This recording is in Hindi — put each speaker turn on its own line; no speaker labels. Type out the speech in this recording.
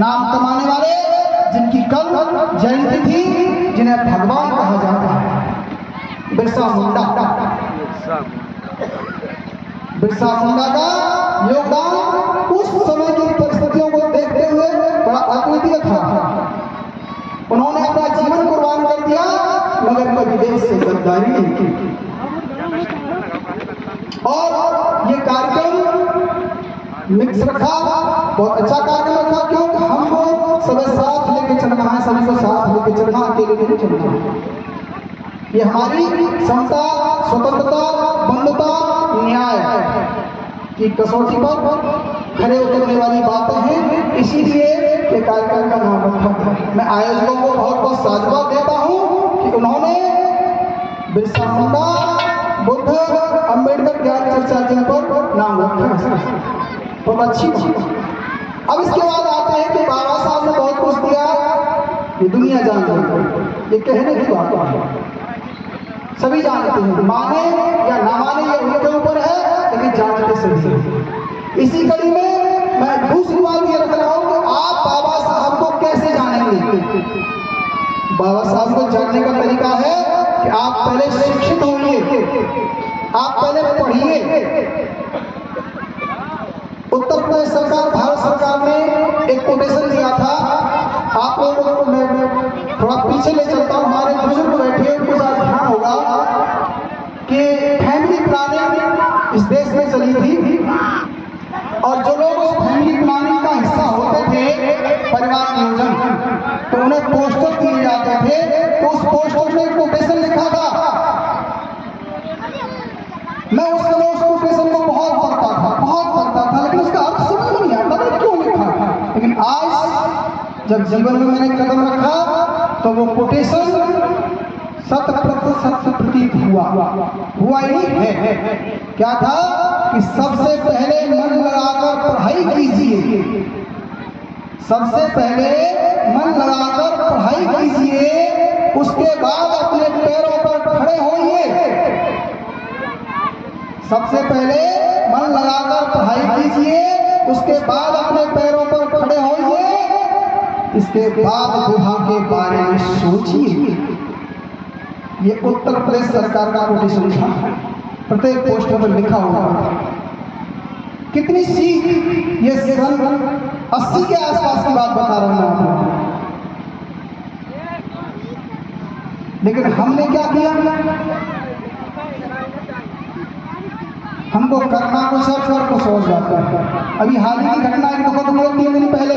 नाम कमाने वाले, जिनकी कल जयंती थी, जिन्हें भगवान कहा जाता है, बिरसा मुंडा। बिरसा मुंडा का योगदान उस समय की परिस्थितियों को देखते हुए बड़ा अद्वितीय था। उन्होंने अपना जीवन कुर्बान कर दिया, मगर कभी देश से गद्दारी नहीं की। और ये कार्यक्रम मिक्स रखा, बहुत अच्छा कार्यक्रम रखा, क्योंकि हमको सभी साथ लेके चलना है, सभी को साथ लेके चलना, अकेले नहीं चलना है। ये हमारी समता, स्वतंत्रता, बंधुता, न्याय की कसौटी पर खड़े उतरने वाली बातें हैं। इसीलिए ये कार्यक्रम का नाम रखा है। मैं आयोजकों को बहुत बहुत साधुवाद देता हूँ कि उन्होंने बिरसा मुंडा, बुद्ध, अंबेडकर ज्ञान चर्चा के ऊपर नाम रखा, बहुत अच्छी बात। अब इसके बाद आते हैं कि बाबा साहब ने बहुत कुछ दिया, ये दुनिया जानती है, ये कहने की बात है, सभी जानते हैं, माने या ना माने ये उनके ऊपर है, लेकिन जानते सभी। इसी कड़ी में मैं दूसरी बात ये रख रहा हूं कि आप बाबा साहब को कैसे जानेंगे। बाबा साहब को जानने का तरीका है कि आप पहले शिक्षित होइए, आप पहले पढ़िए। उत्तर प्रदेश सरकार, भारत सरकार ने एक कोटेशन दिया था, आप लोगों को मैं थोड़ा पीछे ले चलता हूँ, हमारे बुजुर्ग बैठे उनको ध्यान होगा कि फैमिली प्लानिंग इस देश में चली थी, और जो लोग उस फैमिली प्लानिंग का हिस्सा होते थे, परिवार नियोजन, तो उन्हें पोस्टर दिए जाते थे, तो उस पोस्टर में कोटेशन लिखा था। मैं उस समय उस कोटेशन को बहुत पढ़ता था, लेकिन उसका अर्थ समझ नहीं आता था क्यों लिखा। लेकिन आज जब जीवन में मैंने कदम रखा तो वो कोटेशन 100% प्रतीत हुआ ही है। क्या था कि सबसे पहले मन लगाकर पढ़ाई कीजिए, सबसे पहले मन लगाकर पढ़ाई कीजिए, उसके बाद अपने पैरों पर खड़े होइए। सबसे पहले मन लगाकर पढ़ाई कीजिए, उसके बाद अपने पैरों पर खड़े होइए, इसके बाद विवाह के बारे में सोचिए। ये उत्तर प्रदेश सरकार का कोटेशन था, प्रत्येक पोस्टर पर लिखा हुआ। कितनी सी ये सन 80 के आसपास की बात बता रहा हूं आपको। लेकिन हमने क्या किया, हमको करना कुछ और कुछ हो जाता है। अभी हाल ही की घटना एक 2 दिन पहले